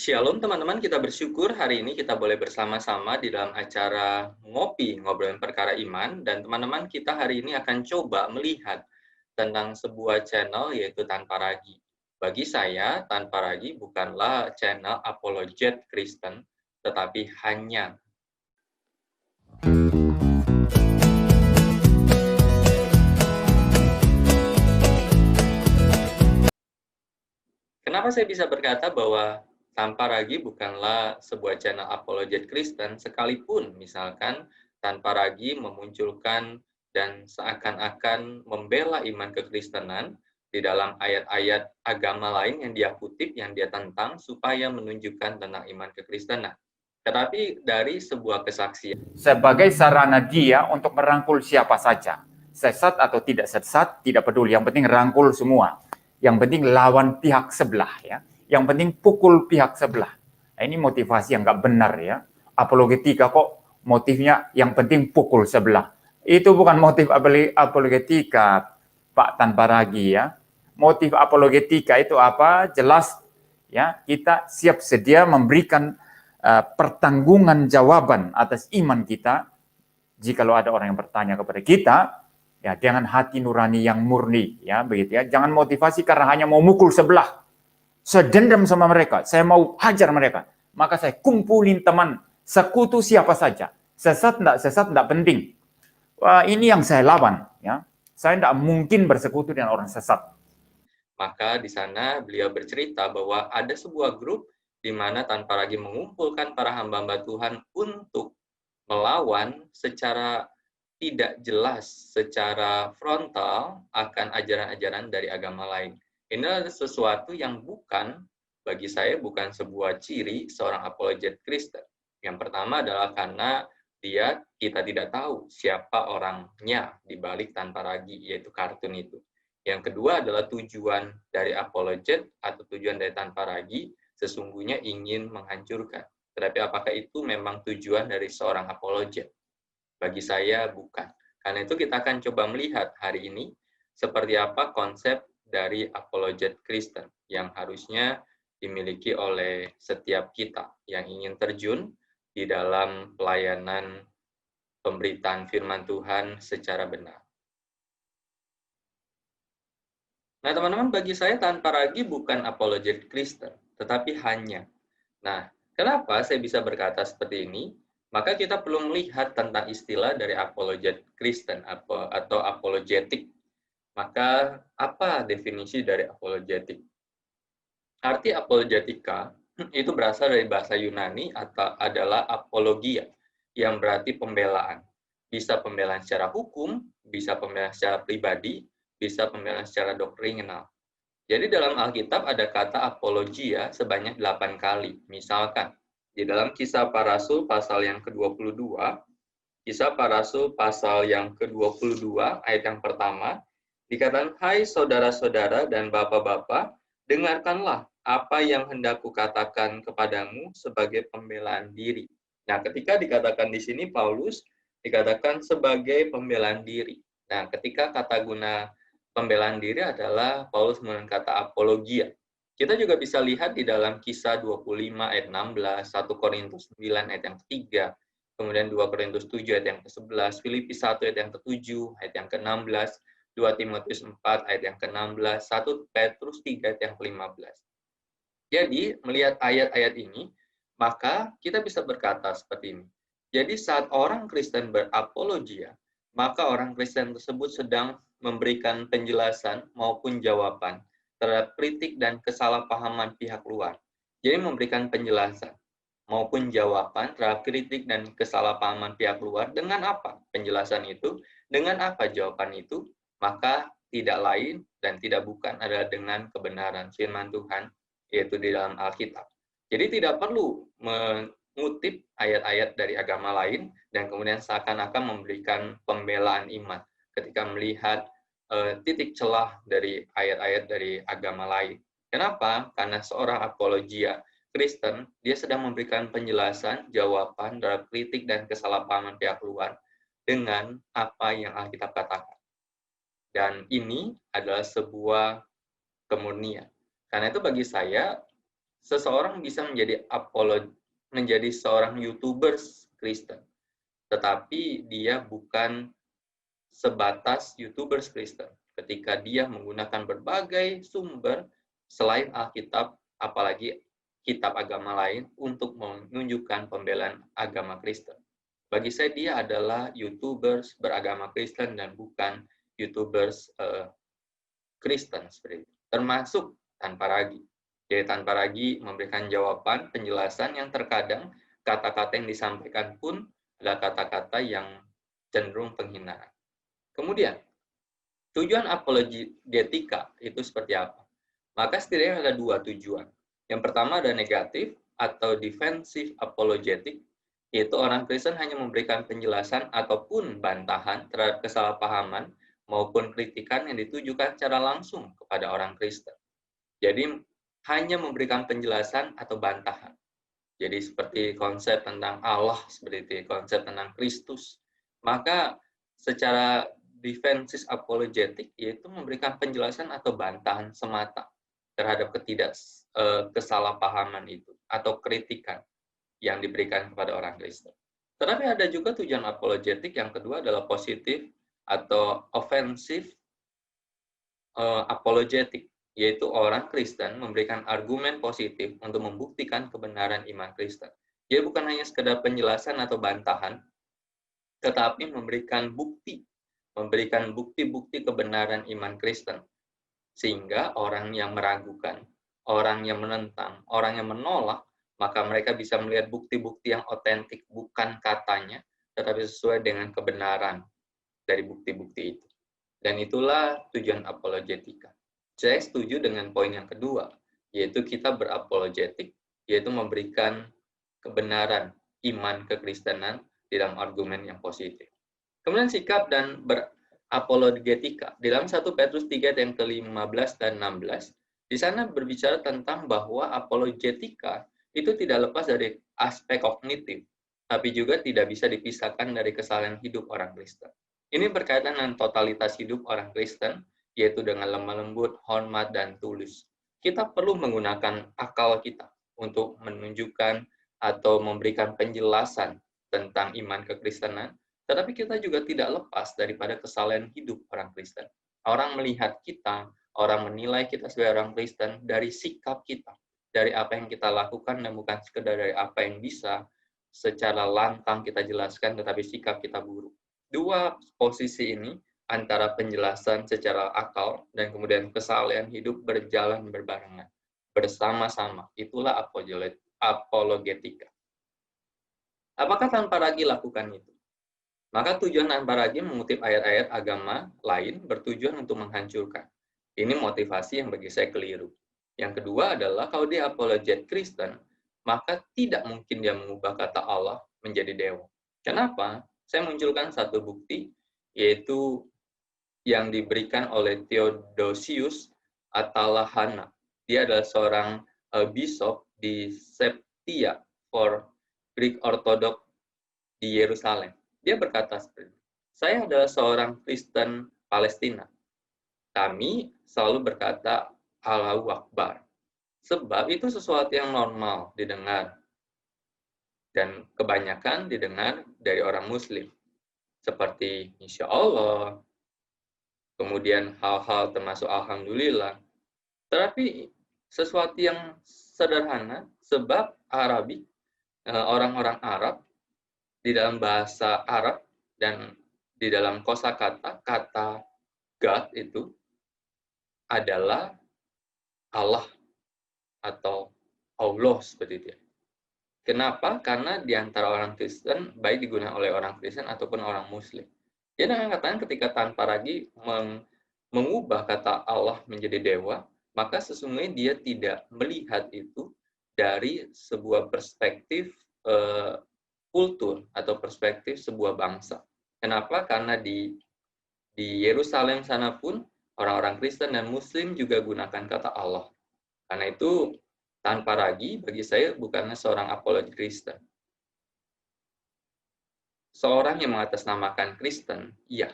Shalom teman-teman, kita bersyukur hari ini kita boleh bersama-sama di dalam acara Ngopi, Ngobrolin Perkara Iman. Dan teman-teman, kita hari ini akan coba melihat tentang sebuah channel yaitu Tanpa Ragi. Bagi saya, Tanpa Ragi bukanlah channel apologet Kristen, tetapi hanya Kenapa saya bisa berkata bahwa Tanpa Ragi bukanlah sebuah channel apologet Kristen, sekalipun misalkan Tanpa Ragi memunculkan dan seakan-akan membela iman kekristenan di dalam ayat-ayat agama lain yang dia kutip, yang dia tentang, supaya menunjukkan tentang iman kekristenan. Tetapi dari sebuah kesaksian. Sebagai sarana dia untuk merangkul siapa saja. Sesat atau tidak sesat, tidak peduli. Yang penting rangkul semua. Yang penting lawan pihak sebelah, ya. Yang penting pukul pihak sebelah. Nah, ini motivasi yang nggak benar, ya. Apologetika kok motifnya yang penting pukul sebelah. Itu bukan motif apologetika, Pak Tanpa Ragi, ya. Motif apologetika itu apa? Jelas, ya. Kita siap sedia memberikan pertanggungan jawaban atas iman kita. Jikalau ada orang yang bertanya kepada kita, ya dengan hati nurani yang murni, ya begitu ya. Jangan motivasi karena hanya mau mukul sebelah. Saya dendam sama mereka, saya mau hajar mereka. Maka saya kumpulin teman, sekutu siapa saja. Sesat enggak penting. Wah, ini yang saya lawan, ya. Saya enggak mungkin bersekutu dengan orang sesat. Maka di sana beliau bercerita bahwa ada sebuah grup di mana Tanpa Ragi mengumpulkan para hamba-hamba Tuhan untuk melawan secara tidak jelas, secara frontal akan ajaran-ajaran dari agama lain. Ini adalah sesuatu yang bagi saya bukan sebuah ciri seorang apologet Kristen. Yang pertama adalah karena kita tidak tahu siapa orangnya di balik Tanpa Ragi, yaitu kartun itu. Yang kedua adalah tujuan dari apologet atau tujuan dari Tanpa Ragi sesungguhnya ingin menghancurkan. Tetapi apakah itu memang tujuan dari seorang apologet? Bagi saya bukan. Karena itu kita akan coba melihat hari ini seperti apa konsep dari apologet Kristen yang harusnya dimiliki oleh setiap kita yang ingin terjun di dalam pelayanan pemberitaan firman Tuhan secara benar. Nah, teman-teman, bagi saya Tanpa Ragi bukan apologet Kristen, tetapi hanya. Nah, kenapa saya bisa berkata seperti ini? Maka kita perlu melihat tentang istilah dari apologet Kristen atau apologetik. Maka apa definisi dari apologetik? Arti apologetika itu berasal dari bahasa Yunani atau adalah apologia, yang berarti pembelaan. Bisa pembelaan secara hukum, bisa pembelaan secara pribadi, bisa pembelaan secara doktrinal. Jadi dalam Alkitab ada kata apologia sebanyak 8 kali. Misalkan, di dalam Kisah Para Rasul pasal yang ke-22, Kisah Para Rasul pasal yang ke-22 ayat yang pertama, dikatakan, "Hai saudara-saudara dan bapak-bapak, dengarkanlah apa yang hendak kukatakan kepadamu sebagai pembelaan diri." Nah, ketika dikatakan di sini Paulus dikatakan sebagai pembelaan diri. Nah, ketika kata guna pembelaan diri adalah Paulus menggunakan kata apologia. Kita juga bisa lihat di dalam Kisah 25 ayat 16, 1 Korintus 9 ayat yang ketiga, kemudian 2 Korintus 7 ayat yang ke-11, Filipi 1 ayat yang ke-7, ayat yang ke-16, 2 Timotius 4 ayat yang ke-16, 1 Petrus 3 ayat yang ke-15. Jadi, melihat ayat-ayat ini, maka kita bisa berkata seperti ini. Jadi, saat orang Kristen berapologia, maka orang Kristen tersebut sedang memberikan penjelasan maupun jawaban terhadap kritik dan kesalahpahaman pihak luar. Jadi, memberikan penjelasan maupun jawaban terhadap kritik dan kesalahpahaman pihak luar. Dengan apa penjelasan itu? Dengan apa jawaban itu? Maka tidak lain dan tidak bukan adalah dengan kebenaran firman Tuhan, yaitu di dalam Alkitab. Jadi tidak perlu mengutip ayat-ayat dari agama lain dan kemudian seakan-akan memberikan pembelaan iman ketika melihat titik celah dari ayat-ayat dari agama lain. Kenapa? Karena seorang apologia Kristen, dia sedang memberikan penjelasan, jawaban terhadap kritik dan kesalahpahaman pihak luar dengan apa yang Alkitab katakan. Dan ini adalah sebuah kemurnian. Karena itu bagi saya, seseorang bisa menjadi seorang YouTubers Kristen, tetapi dia bukan sebatas YouTubers Kristen. Ketika dia menggunakan berbagai sumber selain Alkitab, apalagi kitab agama lain untuk menunjukkan pembelaan agama Kristen. Bagi saya dia adalah YouTubers beragama Kristen dan bukan YouTubers Kristen seperti itu. Termasuk tanpa ragu. Jadi tanpa ragu memberikan jawaban, penjelasan yang terkadang kata-kata yang disampaikan pun adalah kata-kata yang cenderung penghinaan. Kemudian, tujuan apologetika itu seperti apa? Maka setidaknya ada dua tujuan. Yang pertama ada negatif atau defensive apologetic, yaitu orang Kristen hanya memberikan penjelasan ataupun bantahan terhadap kesalahpahaman maupun kritikan yang ditujukan secara langsung kepada orang Kristen. Jadi hanya memberikan penjelasan atau bantahan. Jadi seperti konsep tentang Allah, seperti itu, konsep tentang Kristus. Maka secara defensive apologetic yaitu memberikan penjelasan atau bantahan semata terhadap kesalahpahaman itu atau kritikan yang diberikan kepada orang Kristen. Tetapi ada juga tujuan apologetik yang kedua adalah positif atau offensive apologetik, yaitu orang Kristen memberikan argumen positif untuk membuktikan kebenaran iman Kristen. Jadi bukan hanya sekedar penjelasan atau bantahan, tetapi memberikan bukti-bukti kebenaran iman Kristen. Sehingga orang yang meragukan, orang yang menentang, orang yang menolak, maka mereka bisa melihat bukti-bukti yang otentik, bukan katanya, tetapi sesuai dengan kebenaran dari bukti-bukti itu. Dan itulah tujuan apologetika. Saya setuju dengan poin yang kedua, yaitu kita berapologetik, yaitu memberikan kebenaran iman kekristenan di dalam argumen yang positif. Kemudian sikap dan berapologetika. Di dalam 1 Petrus 3 yang ke-15 dan 16, di sana berbicara tentang bahwa apologetika itu tidak lepas dari aspek kognitif, tapi juga tidak bisa dipisahkan dari kesalahan hidup orang Kristen. Ini berkaitan dengan totalitas hidup orang Kristen, yaitu dengan lemah lembut, hormat, dan tulus. Kita perlu menggunakan akal kita untuk menunjukkan atau memberikan penjelasan tentang iman kekristenan, tetapi kita juga tidak lepas daripada kesalahan hidup orang Kristen. Orang melihat kita, orang menilai kita sebagai orang Kristen dari sikap kita, dari apa yang kita lakukan, dan bukan sekedar dari apa yang bisa secara lantang kita jelaskan, tetapi sikap kita buruk. Dua posisi ini antara penjelasan secara akal dan kemudian kesalahan hidup berjalan berbarengan, bersama-sama. Itulah apologetika. Apakah tanpa ragu lakukan itu? Maka tujuan tanpa ragu mengutip ayat-ayat agama lain bertujuan untuk menghancurkan. Ini motivasi yang bagi saya keliru. Yang kedua adalah kalau dia apologet Kristen, maka tidak mungkin dia mengubah kata Allah menjadi dewa. Kenapa? Saya munculkan satu bukti, yaitu yang diberikan oleh Theodosius Atalahana. Dia adalah seorang bishop di Septia for Greek Orthodox di Yerusalem. Dia berkata seperti ini, saya adalah seorang Kristen Palestina. Kami selalu berkata Allahu Akbar. Sebab itu sesuatu yang normal didengar. Dan kebanyakan didengar dari orang Muslim. Seperti Insya Allah, kemudian hal-hal termasuk Alhamdulillah. Tetapi sesuatu yang sederhana, sebab Arabi, orang-orang Arab, di dalam bahasa Arab dan di dalam kosakata, kata God itu adalah Allah atau Allah seperti itu. Kenapa? Karena di antara orang Kristen, baik digunakan oleh orang Kristen ataupun orang Muslim. Dia dengan katakan ketika tanpa ragu mengubah kata Allah menjadi dewa, maka sesungguhnya dia tidak melihat itu dari sebuah perspektif kultur atau perspektif sebuah bangsa. Kenapa? Karena di Yerusalem sana pun orang-orang Kristen dan Muslim juga gunakan kata Allah. Karena itu tanpa ragu bagi saya bukanlah seorang apologet Kristen. Seorang yang mengatasnamakan Kristen, iya,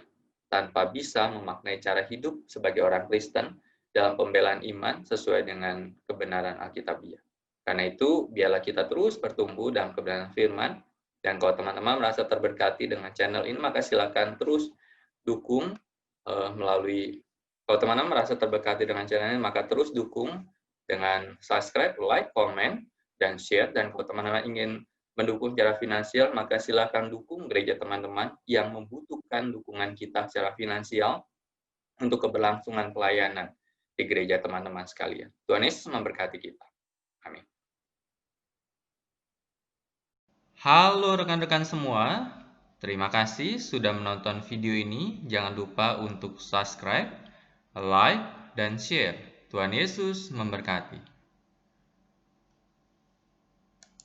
tanpa bisa memaknai cara hidup sebagai orang Kristen dalam pembelaan iman sesuai dengan kebenaran Alkitabiah. Karena itu, biarlah kita terus bertumbuh dalam kebenaran firman. Dan kalau teman-teman merasa terberkati dengan channel ini, maka silakan terus dukung melalui, kalau teman-teman merasa terberkati dengan channel ini, maka terus dukung dengan subscribe, like, comment, dan share. Dan kalau teman-teman ingin mendukung secara finansial, maka silakan dukung gereja teman-teman yang membutuhkan dukungan kita secara finansial untuk keberlangsungan pelayanan di gereja teman-teman sekalian. Tuhan Yesus memberkati kita. Amin. Halo rekan-rekan semua, terima kasih sudah menonton video ini. Jangan lupa untuk subscribe, like, dan share. Tuhan Yesus memberkati.